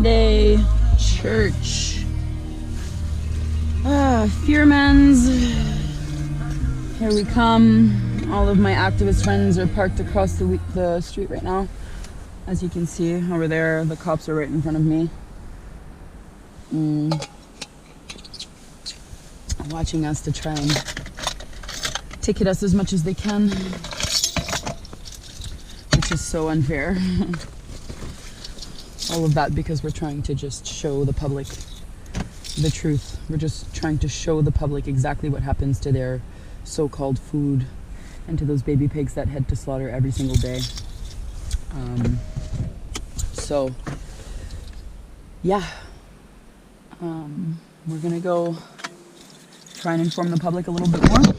Sunday church. Fearmans. Here we come. All of my activist friends are parked across the street right now. As you can see over there, the cops are right in front of me. Watching us to try and ticket us as much as they can, which is so unfair. All of that because we're trying to just show the public the truth. We're just trying to show the public exactly what happens to their so-called food and to those baby pigs that head to slaughter every single day. So yeah, we're gonna go try and inform the public a little bit more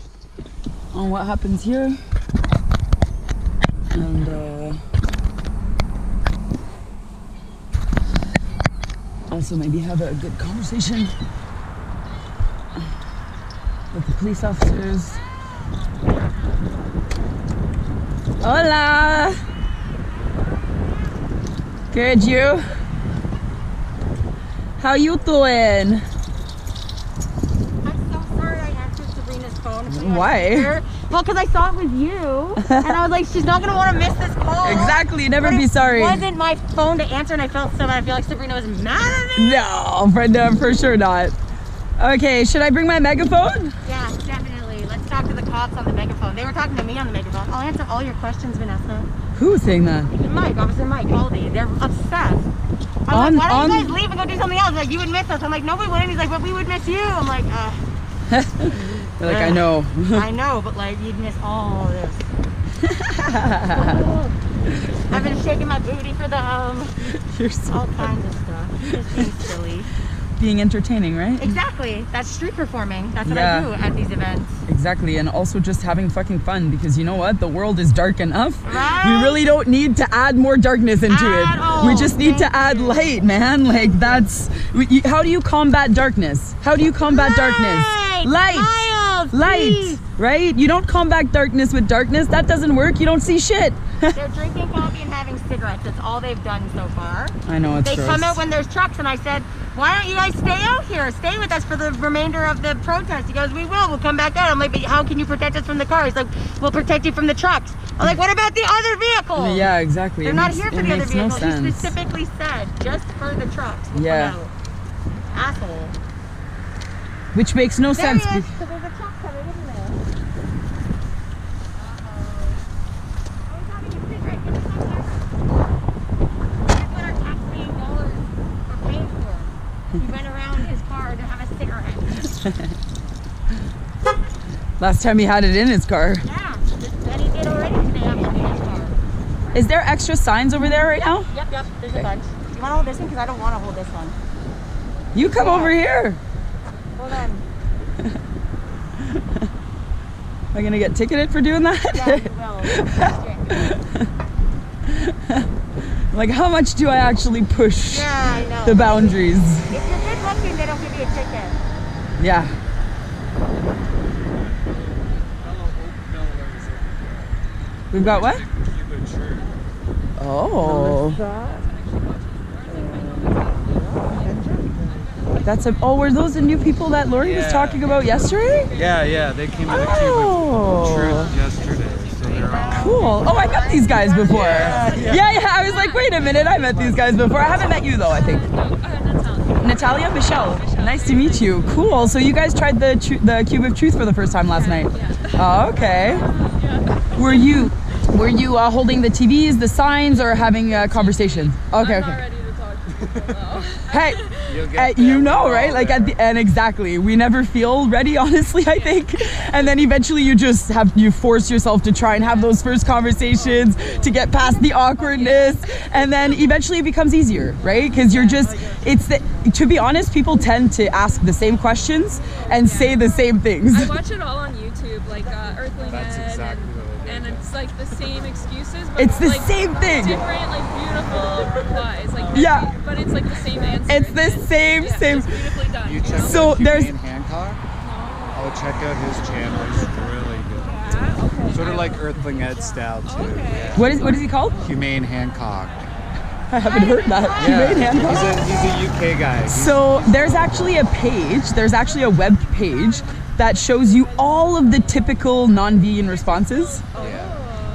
on what happens here, and also maybe have a good conversation with the police officers. Hola! Good, you? How you doing? Why? Well, because I saw it was you, and I was like, she's not gonna want to miss this call. Exactly, never be sorry. It wasn't my phone to answer, and I felt so bad. I feel like Sabrina was mad at me. No, for sure not. Okay, should I bring my megaphone? Yeah, definitely. Let's talk to the cops on the megaphone. They were talking to me on the megaphone. I'll answer all your questions, Vanessa. Who's saying that? Mike, Officer Mike, Aldi. They're obsessed. I'm like, why don't you guys leave and go do something else? Like, you would miss us. I'm like, no, we wouldn't. He's like, but we would miss you. I'm like, You're like, I know. I know, but like, you'd miss all this. I've been shaking my booty for them. You're so all kinds of stuff. Just being silly. Being entertaining, right? Exactly. That's street performing. That's what Yeah. I do at these events. Exactly, and also just having fucking fun, because you know what? The world is dark enough. Right? We really don't need to add more darkness into At it. all. We just need to add light, man. Like, that's... How do you combat darkness? How do you combat darkness? Light! Miles, Light! please. Right? You don't combat darkness with darkness. That doesn't work. You don't see shit. They're drinking coffee and having cigarettes. That's all they've done so far. I know, it's They gross. come out when there's trucks, and I said, why don't you guys stay out here? Stay with us for the remainder of the protest. He goes, we will. We'll come back out. I'm like, but how can you protect us from the cars? He's like, we'll protect you from the trucks. I'm like, what about the other vehicles? Yeah, exactly. They're not here for the other vehicles. No He sense. specifically said, just for the trucks. We'll Yeah. come out. Asshole. Which makes no There sense. he is, 'cause there's a truck coming, isn't there? Oh, he's having a cigarette. Give us some cigarettes. That's what our taxpaying dollars are paying for. He went around his car to have a cigarette. Last time he had it in his car. Yeah, and he did already today after in his car. Is there extra signs over there right now? Yep, there's a bunch. You want to hold this one? Because I don't want to hold this one. You come over here. Hold on. Am I gonna get ticketed for doing that? Yeah, you will. Like, how much do I actually push Yeah, I know. the boundaries? If you're good looking, they don't give you a ticket. Yeah. We've got what? Oh. That's a. Oh, were those the new people that Lori was talking about yesterday? Yeah, they came to the Oh. Truth yesterday, so they're all... Cool. Oh, I met these guys before. Yeah. I was like, wait a minute, I met these guys before. I haven't met you though, I think. Natalia? Michelle. Nice to meet you. Cool. So you guys tried the Cube of Truth for the first time last night? Oh, okay. Were you holding the TVs, the signs, or having a conversation? Okay. I'm not ready to talk to people though. Hey, you know, right? Like at the end, exactly. We never feel ready, honestly, I think. And then eventually you force yourself to try and have those first conversations to get past the awkwardness. And then eventually it becomes easier, right? Because you're just, to be honest, people tend to ask the same questions and say the same things. I watch it all on YouTube, like Earthling That's Ed, exactly what and it's like the same excuses, but It's the like, same thing. different, like beautiful replies, like Yeah. but it's like the same answer. It's the same. It's beautifully done. You check So out there's- Humane Hancock? Oh, check out his channel. He's really good. Yeah, okay. Sort of like Earthling Ed style too. Okay. Yeah. What is he called? Humane Hancock. I haven't heard that. Yeah, Humane handcuffs. he's a UK guy. So there's actually a page, there's actually a web page that shows you all of the typical non-vegan responses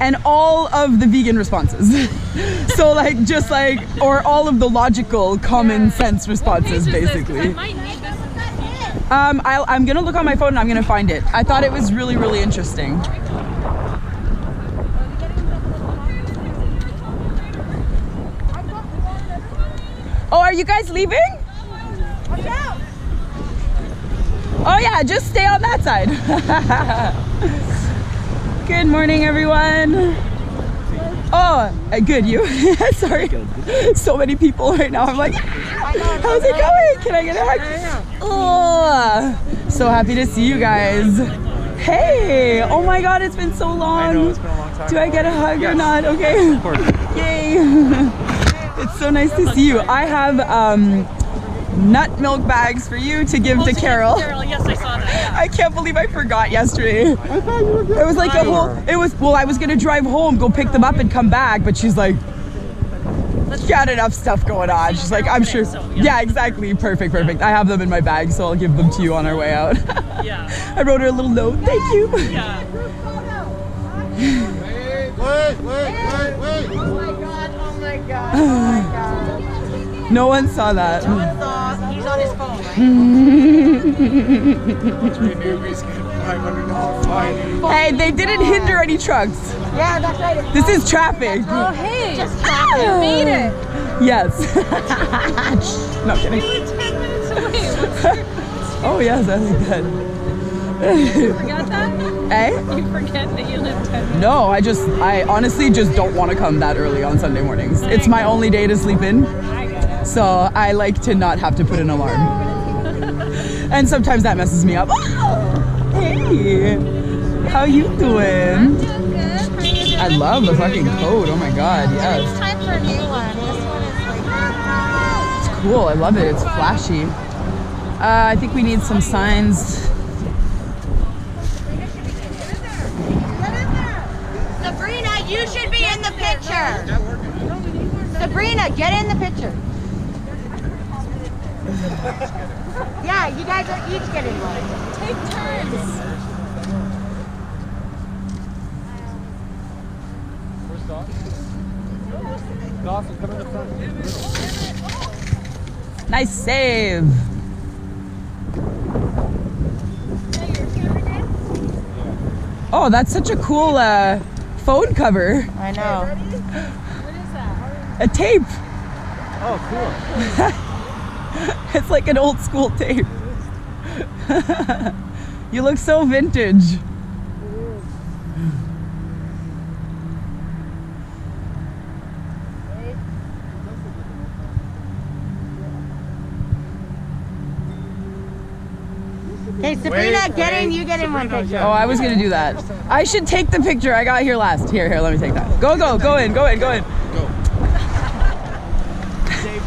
and all of the vegan responses. So like, just like, or all of the logical common sense responses basically. I might need this in the future. I'm gonna look on my phone and I'm gonna find it. I thought it was really, really interesting. Oh, are you guys leaving? Oh yeah, just stay on that side. Good morning, everyone. Oh, good, you? Sorry. So many people right now. I'm like, how's it going? Can I get a hug? Oh, so happy to see you guys. Hey, oh my God, it's been so long. I know, it's been a long time. Do I get a hug or not? Okay. Of course. Yay. It's so nice to see you. I have nut milk bags for you to give to Carol. Carol, yes, I saw that. Yeah. I can't believe I forgot yesterday. It was like a whole, well, I was gonna drive home, go pick them up and come back, but she's like, got enough stuff going on. She's like, I'm sure. Yeah, exactly. Perfect. I have them in my bag, so I'll give them to you on our way out. Yeah. I wrote her a little note. Thank you. Yeah. Oh my god. No one saw that. He's on his phone, right? $500 fine. Hey, they didn't hinder any trucks. Yeah, that's right. This is traffic. Oh, hey. Just traffic. You made it. Yes. No kidding. You were 10 minutes away. Oh yes, I think that. You forgot that? Eh? You forget that you live 10 minutes. No, I honestly just don't want to come that early on Sunday mornings. It's my only day to sleep in, I get it. so I like to not have to put an alarm. And sometimes that messes me up. Oh, hey, how you doing? I love the fucking coat. Oh my god, yes. It's time for a new one. This one is like... It's cool. I love it. It's flashy. I think we need some signs. Sabrina, you should be in the picture. Sabrina, get in the picture. Yeah, you guys are each getting one. Take turns. Dawson, come in the front. Nice save. Oh, that's such a cool phone cover. I know. What is that? A tape. Oh, cool. It's like an old school tape. You look so vintage. Okay, Sabrina, get in. You get in one picture. Oh, I was gonna do that. I should take the picture. I got here last. Here, let me take that. Go in. Dave,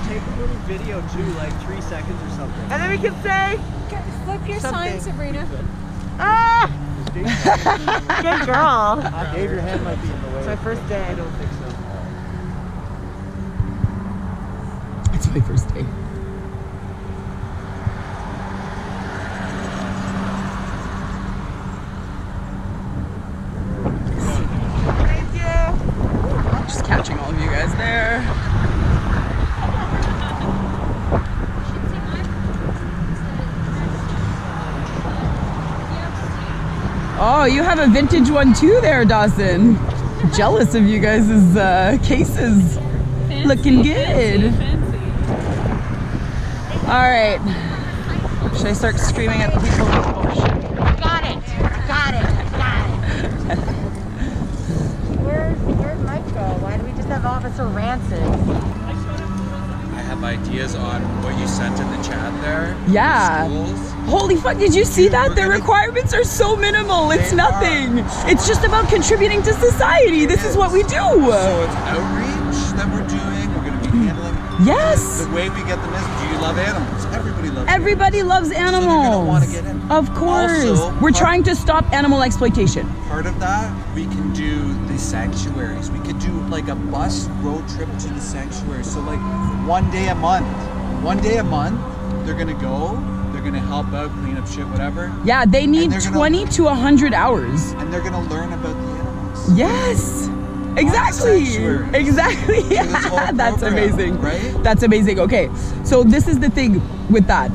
take a little video too, like 3 seconds or something. And then we can say, Flip your sign, Sabrina. ah, good girl. Dave, your hand might be in the way. It's my first day. I don't think so. It's my first day. Thank you. Just catching all of you guys there. Oh, you have a vintage one too there, Dawson. Jealous of you guys' cases. Fancy, Looking good. Fancy. All right. Should I start screaming at the people? Oh shit. Got it. Where's Mike go? Why do we just have Officer Rancid? I have ideas on what you sent in the chat there. Yeah. Schools. Holy fuck, did you see that? Their requirements are so minimal. It's nothing. It's just about contributing to society. This is what we do. So it's outreach that we're doing. We're going to be handling Yes. The way we get the message, you love animals. Everybody loves Everybody loves animals. So they're gonna want to get in. Of course. Also, we're trying to stop animal exploitation. Part of that, we can do the sanctuaries. We could do like a bus road trip to the sanctuary. So like 1 day a month. 1 day a month, they're gonna go. They're gonna help out, clean up shit, whatever. Yeah, they need 20 to 100 hours. And they're gonna learn about the animals. Yes. Exactly. Exactly. That's program, amazing. Right? That's amazing. Okay. So this is the thing with that.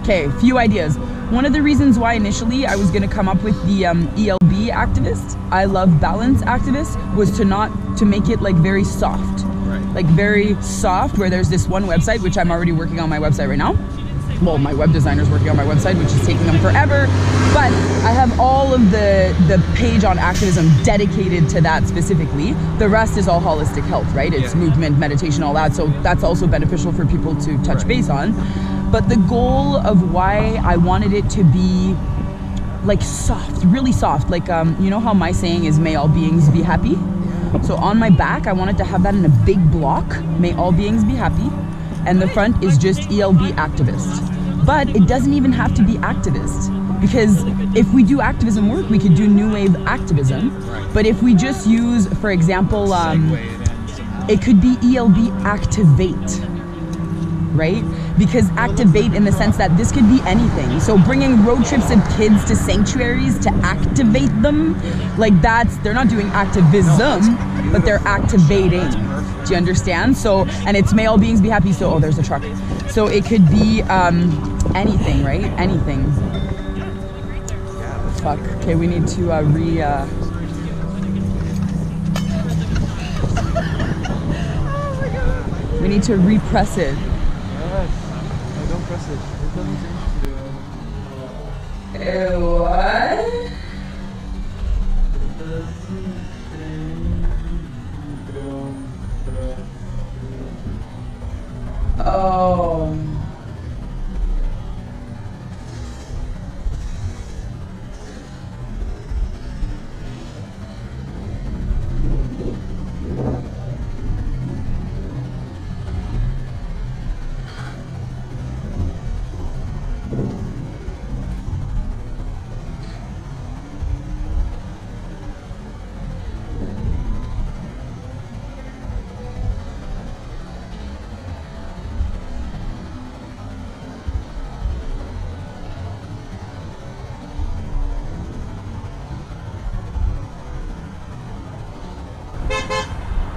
Okay, few ideas. One of the reasons why initially I was going to come up with the ELB activist, I love balance activist, was to make it like very soft. Right. Like very soft, where there's this one website, which I'm already working on my website right now. Well, my web designer's working on my website, which is taking them forever. But I have all of the page on activism dedicated to that specifically. The rest is all holistic health, right? It's movement, meditation, all that. So that's also beneficial for people to touch base on. But the goal of why I wanted it to be like soft, really soft, like you know how my saying is, may all beings be happy? So on my back, I wanted to have that in a big block, may all beings be happy. And the front is just ELB activist. But it doesn't even have to be activist, because if we do activism work, we could do new wave activism. But if we just use, for example, it could be ELB activate, right? Because activate in the sense that this could be anything. So bringing road trips of kids to sanctuaries to activate them, like they're not doing activism, but they're activating. Do you understand? So, and it's may all beings be happy. So, oh, there's a truck. So it could be anything, right? Anything. Fuck. Okay, we need to we need to repress it. No, don't press it. What? Oh.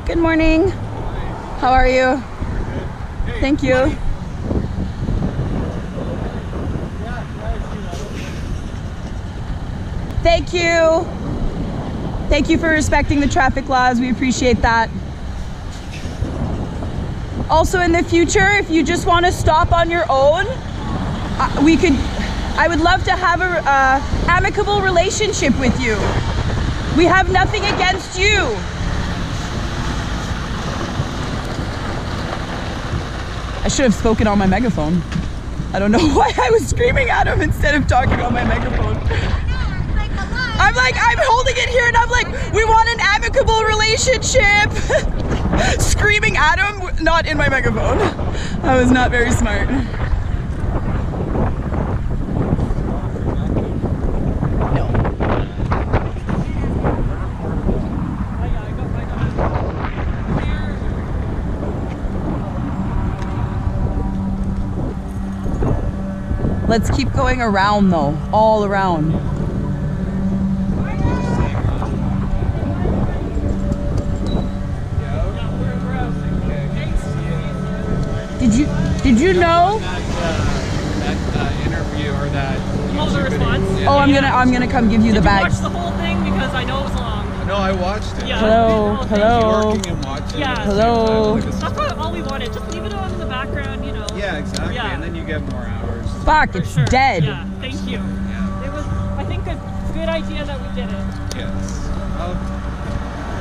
Good morning. How are you? Thank you. Thank you. Thank you for respecting the traffic laws. We appreciate that. Also, in the future, if you just want to stop on your own, I would love to have a amicable relationship with you. We have nothing against you. I should have spoken on my megaphone. I don't know why I was screaming at him instead of talking on my megaphone. I'm holding it here and I'm like, we want an amicable relationship. Screaming at him, not in my megaphone. I was not very smart. No. Let's keep going around though, all around. Did you know? That interview or that. Oh, the response? Oh, I'm gonna come give you the bag. Did you watch the whole thing? Because I know it was long. No, I watched it. Yeah. Hello, hello. Working and watching. Yeah. Hello. That's all we wanted. Just leave it on in the background, you know. Yeah, exactly. Yeah. And then you get more hours. Fuck, For it's sure. dead. Yeah, thank you. Yeah. It was, I think, a good idea that we did it. Yes.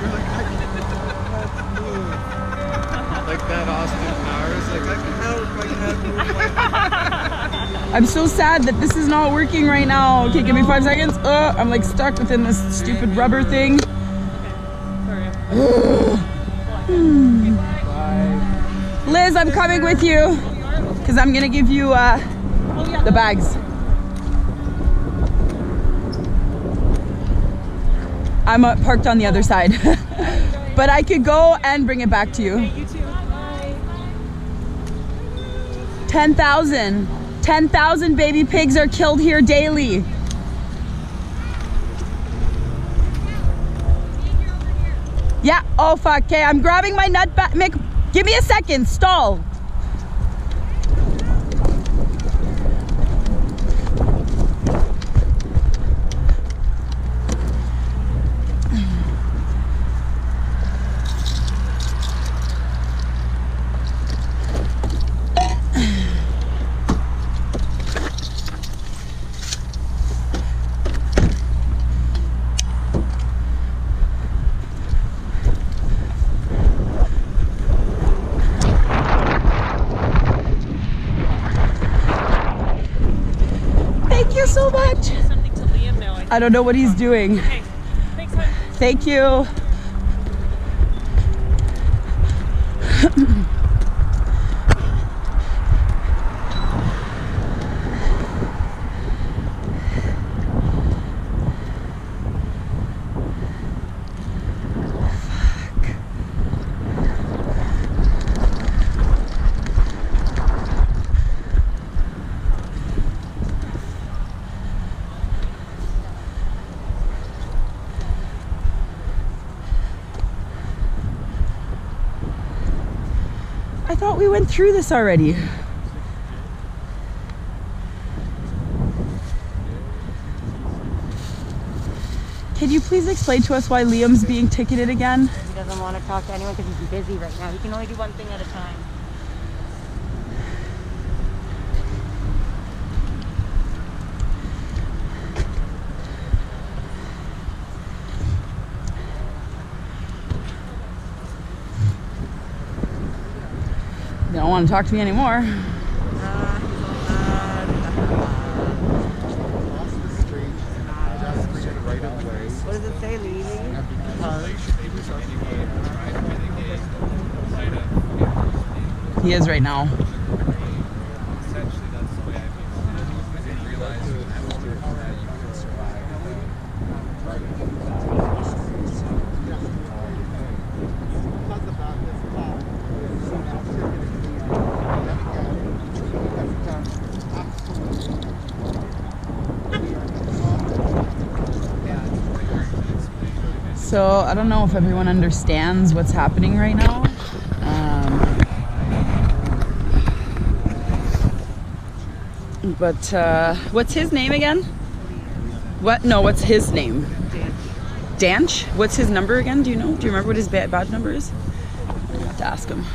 You're like, I can't move. Like that Austin Powers, like I can help, I can't move. I'm so sad that this is not working right now. Okay, give me 5 seconds. I'm like stuck within this stupid rubber thing. Sorry. Bye. Liz, I'm coming with you because I'm gonna give you the bags. I'm parked on the other side, but I could go and bring it back to you. You too. Bye. 10,000. 10,000 baby pigs are killed here daily. Yeah, oh fuck, okay, I'm grabbing my nut back. Mick, give me a second, stall. So much. Something to Liam now. I don't know what he's doing. Okay. Thanks, hon. Thank you. I thought we went through this already. Can you please explain to us why Liam's being ticketed again? He doesn't want to talk to anyone because he's busy right now. He can only do one thing at a time. They don't want to talk to me anymore. What does it say, leaving? He is right now. So I don't know if everyone understands what's happening right now. But what's his name again? What? No, what's his name? Danch. What's his number again? Do you know? Do you remember what his badge number is? I have to ask him.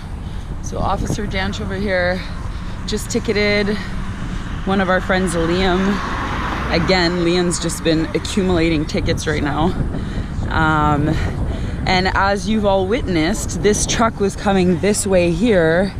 So Officer Danch over here just ticketed one of our friends, Liam. Again, Liam's just been accumulating tickets right now. And as you've all witnessed, this truck was coming this way here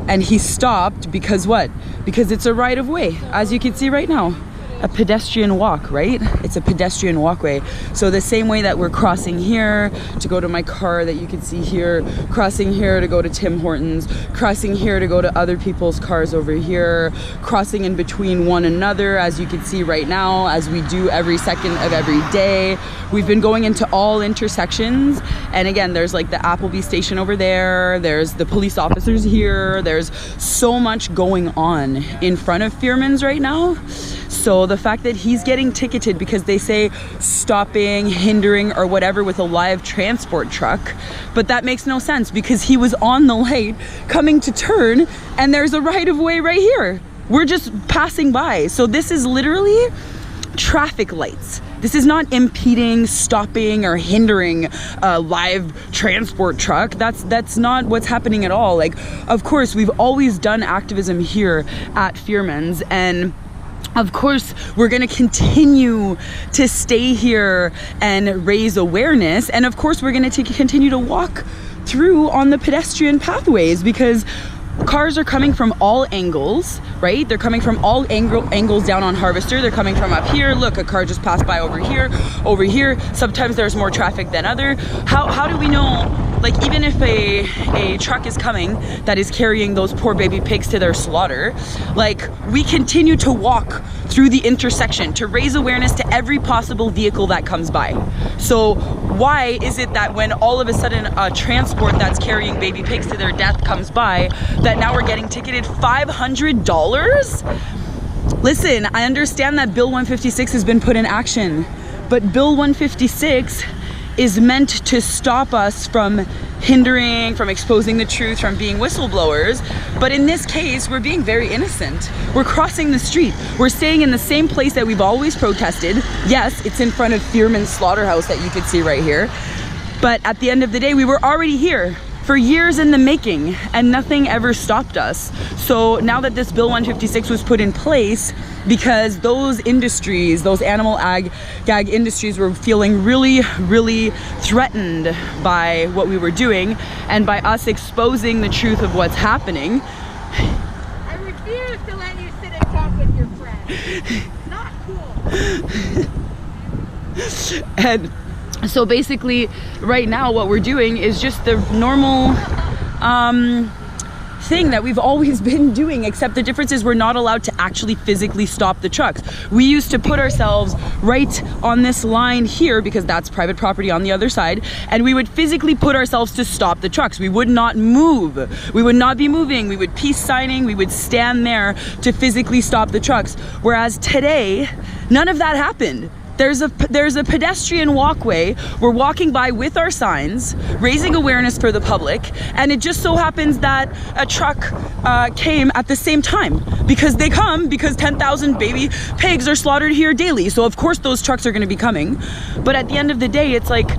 and he stopped because what? Because it's a right of way, as you can see right now. A pedestrian walk, right? It's a pedestrian walkway. So the same way that we're crossing here to go to my car that you can see here, crossing here to go to Tim Hortons, crossing here to go to other people's cars over here, crossing in between one another, as you can see right now, as we do every second of every day. We've been going into all intersections, and again, there's like the Applebee station over there, there's the police officers here, there's so much going on in front of Fearmans right now. So the fact that he's getting ticketed because they say stopping, hindering, or whatever with a live transport truck, but that makes no sense because he was on the light coming to turn and there's a right of way right here. We're just passing by. So this is literally traffic lights. This is not impeding, stopping, or hindering a live transport truck. That's not what's happening at all. Like, of course, we've always done activism here at Fearmans, and of course, we're gonna continue to stay here and raise awareness. And of course, we're gonna continue to walk through on the pedestrian pathways because cars are coming from all angles, right? They're coming from all angles down on Harvester. They're coming from up here. Look, a car just passed by over here, over here. Sometimes there's more traffic than other. How do we know like even if a truck is coming that is carrying those poor baby pigs to their slaughter, like we continue to walk through the intersection to raise awareness to every possible vehicle that comes by. So why is it that when all of a sudden a transport that's carrying baby pigs to their death comes by, that now we're getting ticketed $500? Listen, I understand that Bill 156 has been put in action, but Bill 156 is meant to stop us from hindering, from exposing the truth, from being whistleblowers. But in this case, we're being very innocent. We're crossing the street. We're staying in the same place that we've always protested. Yes, it's in front of Fearmans slaughterhouse that you could see right here. But at the end of the day, we were already here for years in the making, and nothing ever stopped us. So now that this Bill 156 was put in place, because those industries, those animal ag-gag industries were feeling really, really threatened by what we were doing and by us exposing the truth of what's happening. I refuse to let you sit and talk with your friends. Not cool. And so basically right now what we're doing is just the normal thing that we've always been doing, except the difference is we're not allowed to actually physically stop the trucks. We used to put ourselves right on this line here because that's private property on the other side, and we would physically put ourselves to stop the trucks. We would not move. We would not be moving. We would peace signing. We would stand there to physically stop the trucks. Whereas today, none of that happened. There's a pedestrian walkway. We're walking by with our signs, raising awareness for the public, and it just so happens that a truck came at the same time, because they come because 10,000 baby pigs are slaughtered here daily. So of course those trucks are going to be coming. But at the end of the day, it's like,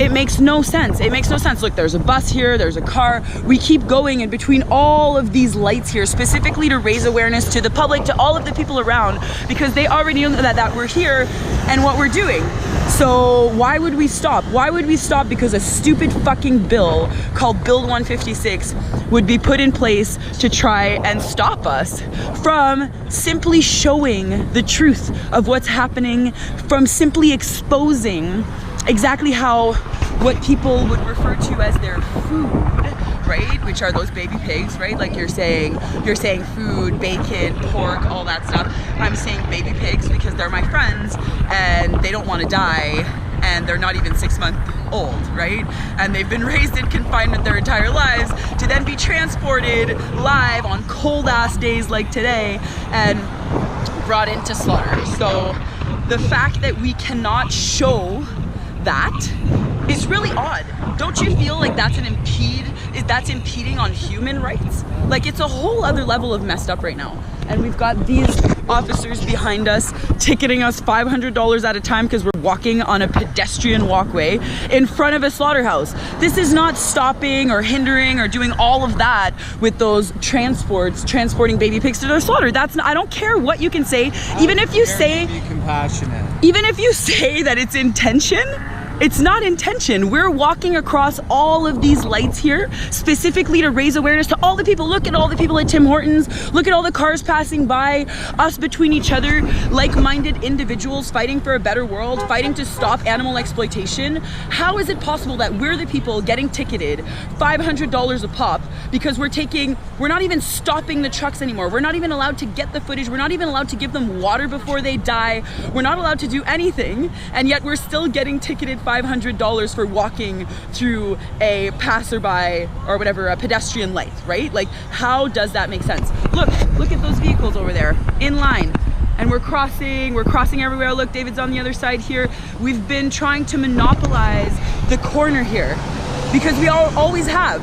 it makes no sense. It makes no sense. Look, there's a bus here, there's a car. We keep going in between all of these lights here, specifically to raise awareness to the public, to all of the people around, because they already know that we're here and what we're doing. So why would we stop? Why would we stop? Because a stupid fucking bill called Bill 156 would be put in place to try and stop us from simply showing the truth of what's happening, from simply exposing exactly how what people would refer to as their food, right? Which are those baby pigs, right? Like you're saying food, bacon, pork, all that stuff. I'm saying baby pigs because they're my friends and they don't want to die, and they're not even 6 months old, right? And they've been raised in confinement their entire lives to then be transported live on cold ass days like today and brought into slaughter. So the fact that we cannot show that is really odd. Don't you feel like that's impeding on human rights? Like, it's a whole other level of messed up right now. And we've got these officers behind us ticketing us $500 at a time because we're walking on a pedestrian walkway in front of a slaughterhouse. This is not stopping or hindering or doing all of that with those transporting baby pigs to their slaughter. That's not, I don't care what you can say, even if you say, be compassionate. even if you say that it's intention, it's not intention. We're walking across all of these lights here specifically to raise awareness to all the people. Look at all the people at Tim Hortons. Look at all the cars passing by, us between each other, like-minded individuals fighting for a better world, fighting to stop animal exploitation. How is it possible that we're the people getting ticketed $500 a pop because we're not even stopping the trucks anymore. We're not even allowed to get the footage. We're not even allowed to give them water before they die. We're not allowed to do anything, and yet we're still getting ticketed $500 for walking through a passerby or whatever, a pedestrian light, right? Like, how does that make sense? Look at those vehicles over there in line, and we're crossing everywhere. Look, David's on the other side here. We've been trying to monopolize the corner here because we always have.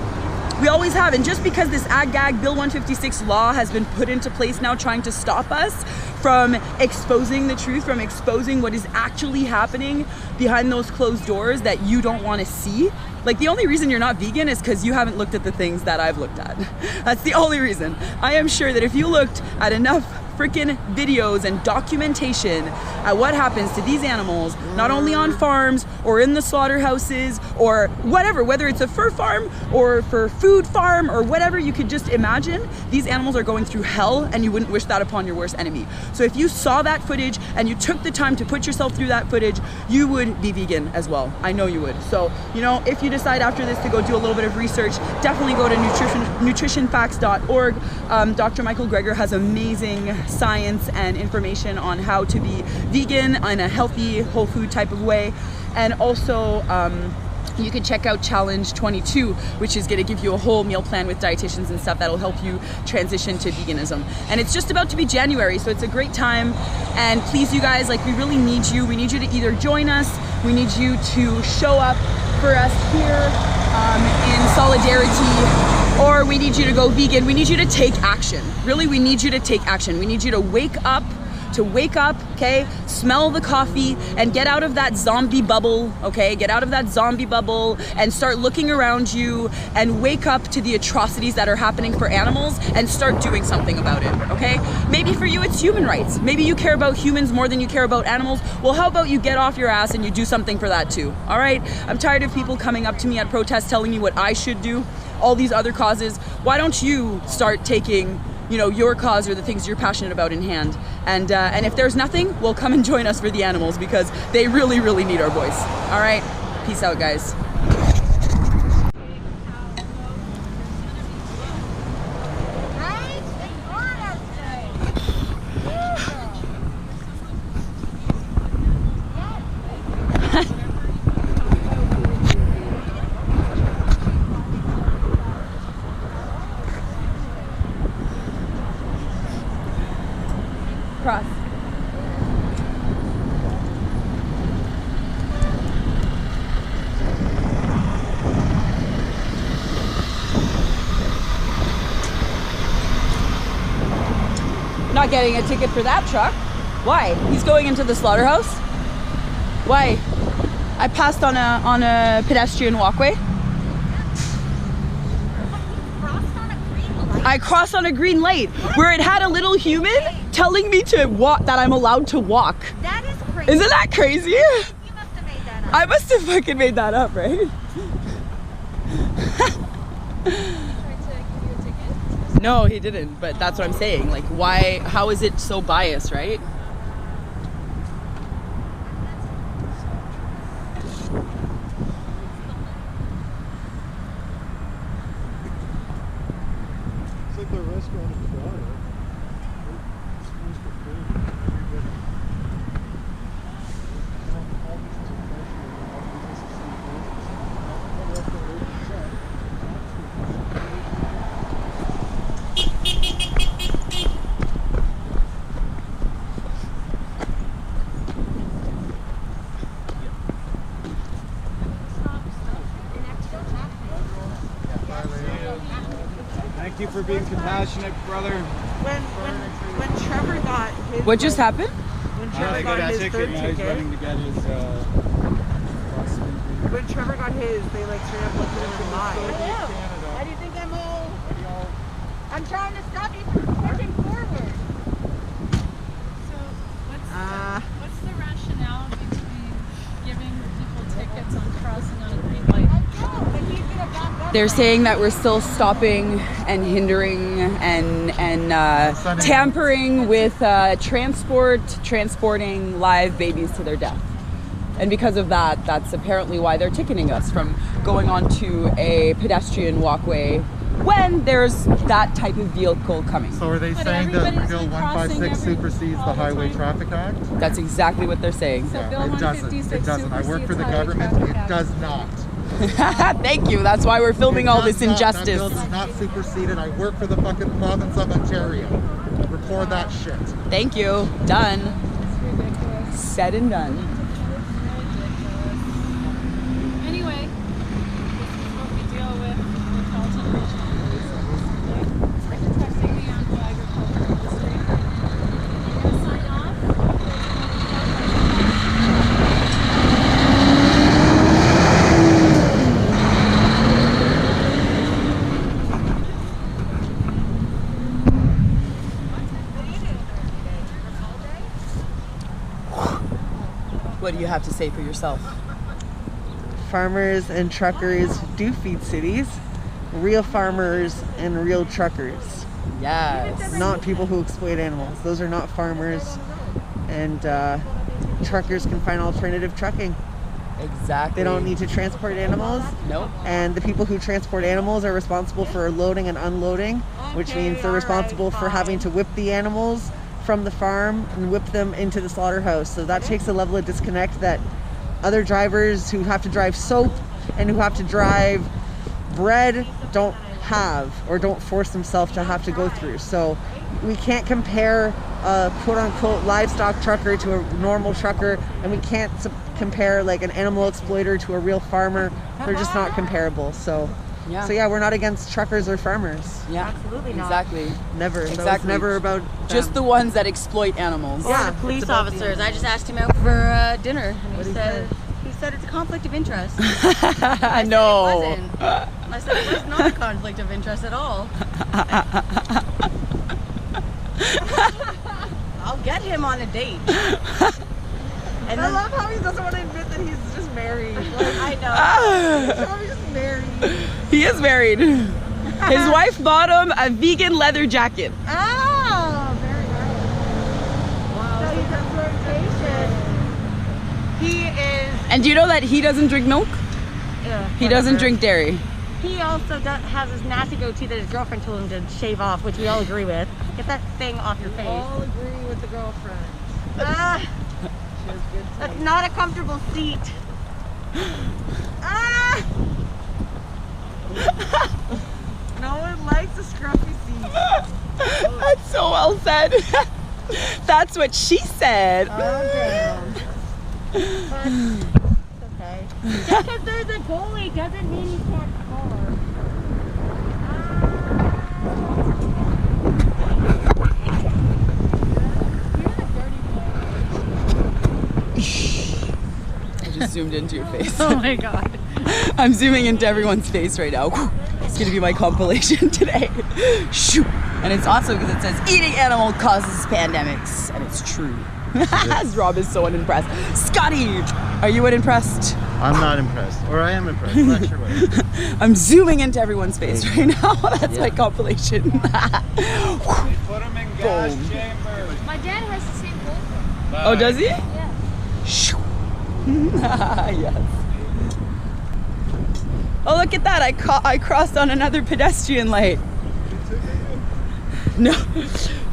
And just because this Ag-gag Bill 156 law has been put into place now trying to stop us from exposing the truth, from exposing what is actually happening behind those closed doors that you don't want to see. Like, the only reason you're not vegan is because you haven't looked at the things that I've looked at. That's the only reason. I am sure that if you looked at enough freaking videos and documentation at what happens to these animals, not only on farms or in the slaughterhouses or whatever, whether it's a fur farm or for food farm or whatever you could just imagine, these animals are going through hell, and you wouldn't wish that upon your worst enemy. So if you saw that footage and you took the time to put yourself through that footage, you would be vegan as well. I know you would. So, you know, if you decide after this to go do a little bit of research, definitely go to nutritionfacts.org. Dr. Michael Greger has amazing science and information on how to be vegan in a healthy, whole food type of way. And also, you can check out Challenge 22, which is going to give you a whole meal plan with dietitians and stuff that'll help you transition to veganism. And it's just about to be January, so it's a great time. And please, you guys, like, we really need you. We need you to either join us, we need you to show up for us here in solidarity, or we need you to go vegan. We need you to take action. Really, we need you to take action. We need you to wake up, okay? Smell the coffee and get out of that zombie bubble, okay? Get out of that zombie bubble and start looking around you and wake up to the atrocities that are happening for animals and start doing something about it, okay? Maybe for you it's human rights. Maybe you care about humans more than you care about animals. Well, how about you get off your ass and you do something for that too, all right? I'm tired of people coming up to me at protests telling me what I should do, all these other causes. Why don't you start taking, you know, your cause or the things you're passionate about in hand? And if there's nothing, well, come and join us for the animals, because they really, really need our voice. All right, peace out, guys. Cross. Not getting a ticket for that truck. Why? He's going into the slaughterhouse. Why? I passed on a pedestrian walkway. I crossed on a green light where it had a little human telling me to walk, that I'm allowed to walk. That is crazy. Isn't that crazy? You must have made that up. I must have fucking made that up, right? No, he didn't, but that's what I'm saying. Like, why, how is it so biased, right? It's like the restaurant in Florida. It's used for food. Everybody. All businesses are professional. All businesses see food. All restaurant open shop. Thank you for being compassionate, brother. When Trevor got his What just happened? when Trevor got his third Now he's ticket, running to get his bus. when Trevor got his, they like straight up looked at him in the eye. Why do you think I'm all... I'm trying to stop you from pushing forward. So what's the rationale between giving people tickets on crossing on a green light? But he's gonna back up. They're saying that we're still stopping and hindering and tampering with transporting live babies to their death. And because of that, that's apparently why they're ticketing us from going onto a pedestrian walkway when there's that type of vehicle coming. So are they But saying that everybody's Bill been crossing 156 supersedes all the the Highway time. Traffic Act? That's exactly what they're saying. So Bill It doesn't. 156 It doesn't. I work for the supersedes government. highway It traffic does not. Thank you. That's why we're filming It all does this not. That injustice. bill does not supersede it. I work for the fucking province of Ontario. Record that shit. Thank you. Done. It's ridiculous. Said and done. Anyway, this is what we deal with Halton Regional Police. They're protecting the animal agriculture industry. You're gonna sign off? do you have to say for yourself? Farmers and truckers do feed cities. Real farmers and real truckers. Yes. Not people who exploit animals. Those are not farmers. And truckers can find alternative trucking. Exactly. They don't need to transport animals. Nope. And the people who transport animals are responsible for loading and unloading, which means they're responsible for having to whip the animals from the farm and whip them into the slaughterhouse. So that takes a level of disconnect that other drivers who have to drive soap and who have to drive bread don't have, or don't force themselves to have to go through. So we can't compare a quote-unquote livestock trucker to a normal trucker, and we can't compare like an animal exploiter to a real farmer. They're just not comparable. So yeah, we're not against truckers or farmers. Yeah, Absolutely not. exactly. Never. So it's Exactly. never about Just the ones that exploit animals. Or the police officers. I just asked him out for dinner, and he said it's a conflict of interest. No. It wasn't. I said it was not a conflict of interest at all. I'll get him on a date. And I then, love how he doesn't want to admit that he's just married. Like, I know. he's just married. He is married. His wife bought him a vegan leather jacket. Oh, very nice. Wow. So he's a flirtation. He is. And do you know that he doesn't drink milk? He doesn't drink dairy. He also has this nasty goatee that his girlfriend told him to shave off, which we all agree with. Get that thing off your face. All agree with the girlfriend. Ah, She has good that's taste. not a comfortable seat. Ah! No one likes a scruffy seat. That's so well said. That's what she said. Okay. Just because there's a goalie doesn't mean you can't score. I just zoomed into your face. Oh my god. I'm zooming into everyone's face right now. It's gonna be my compilation today. Shoot. And it's awesome because it says eating animal causes pandemics, and it's true. Rob is so unimpressed. Scotty, are you unimpressed? I'm not impressed. Or I am impressed. I'm not sure what it is. I'm zooming into everyone's face right now. That's my compilation. Put them in gas Boom. chambers. My dad has the same goal. Oh, does he? Yeah. Shoo. Yes. Oh, look at that. I crossed on another pedestrian light. No.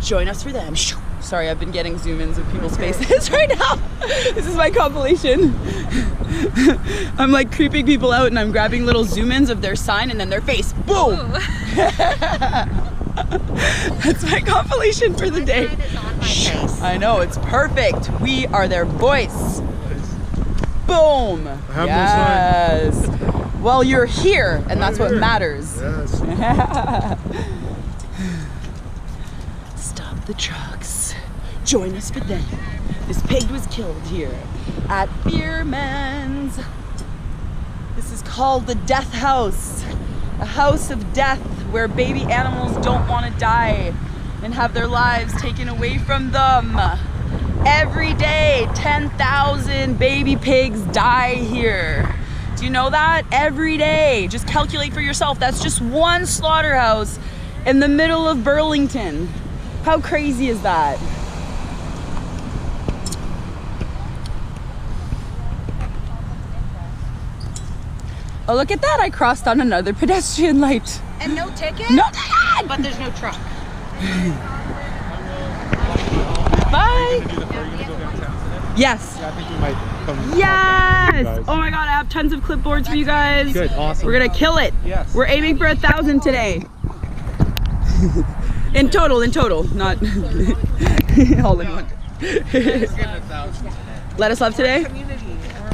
Join us for them. Shoo. Sorry, I've been getting zoom-ins of people's faces right now. This is my compilation. I'm like creeping people out and I'm grabbing little zoom-ins of their sign and then their face. Boom! That's my compilation for the day. I know, it's perfect. We are their voice. Boom! have no Yes. Well, you're here and that's what matters. Yes. Stop the trucks. Join us for them. This pig was killed here at Fearmans. This is called the Death House. A house of death where baby animals don't want to die and have their lives taken away from them. Every day, 10,000 baby pigs die here. Do you know that? Every day. Just calculate for yourself. That's just one slaughterhouse in the middle of Burlington. How crazy is that? Oh, look at that. I crossed on another pedestrian light. And no ticket? No ticket! But there's no truck. Bye. Yes. I think you might come. Yes! Guys. Oh my god, I have tons of clipboards for you guys. Good, awesome. We're gonna kill it. Yes. We're aiming for 1,000 today. In total, not all in one. Lettuce love today?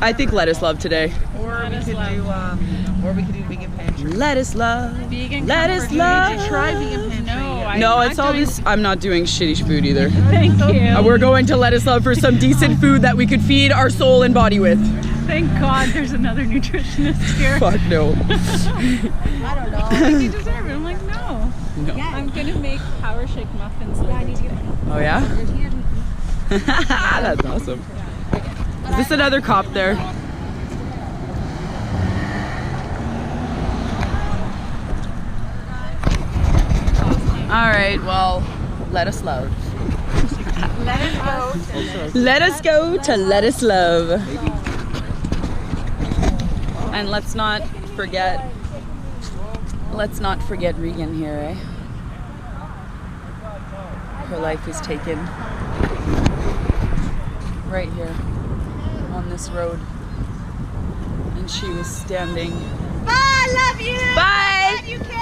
I think lettuce love today. Or we could do vegan pantry. Lettuce love. Vegan Lettuce comfort love. food. Try vegan pantry. No, it's all this. I'm not doing shitty food either. Thank you. We're going to Lettuce Love for some decent food that we could feed our soul and body with. Thank God there's another nutritionist here. Fuck no. I don't know. Like, you deserve it. I'm like, no. No. I'm gonna make power shake muffins later today. Oh yeah? That's awesome. Is this another cop there? All right, well, let us love. Let us go to let us love. And let's not forget Regan here, eh? Her life was taken right here on this road. And she was standing. Bye, love you. Bye. Glad you came.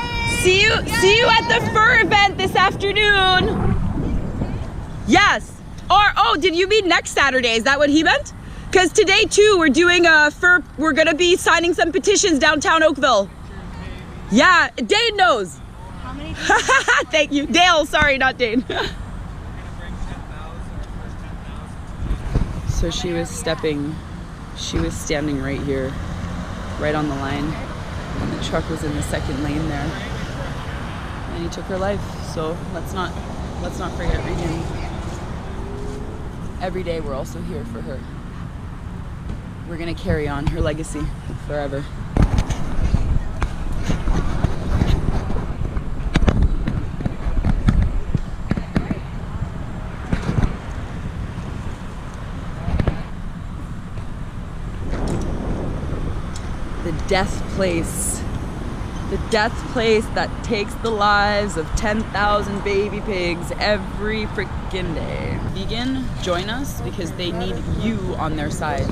See you at the fur event this afternoon. Yes. Or, oh, did you mean next Saturday? Is that what he meant? Because today too, we're doing we're gonna be signing some petitions downtown Oakville. Yeah, Dane knows. How many? Thank you. Dale, sorry, not Dane. So she was standing right here, right on the line. And the truck was in the second lane there. And he took her life. So let's not forget Regan. Every day we're also here for her. We're gonna carry on her legacy forever. The death place that takes the lives of 10,000 baby pigs every freaking day. Vegan, join us because they need you on their side.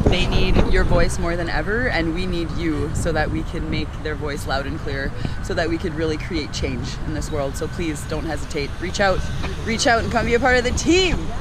They need your voice more than ever, and we need you so that we can make their voice loud and clear, so that we could really create change in this world. So please don't hesitate. Reach out and come be a part of the team.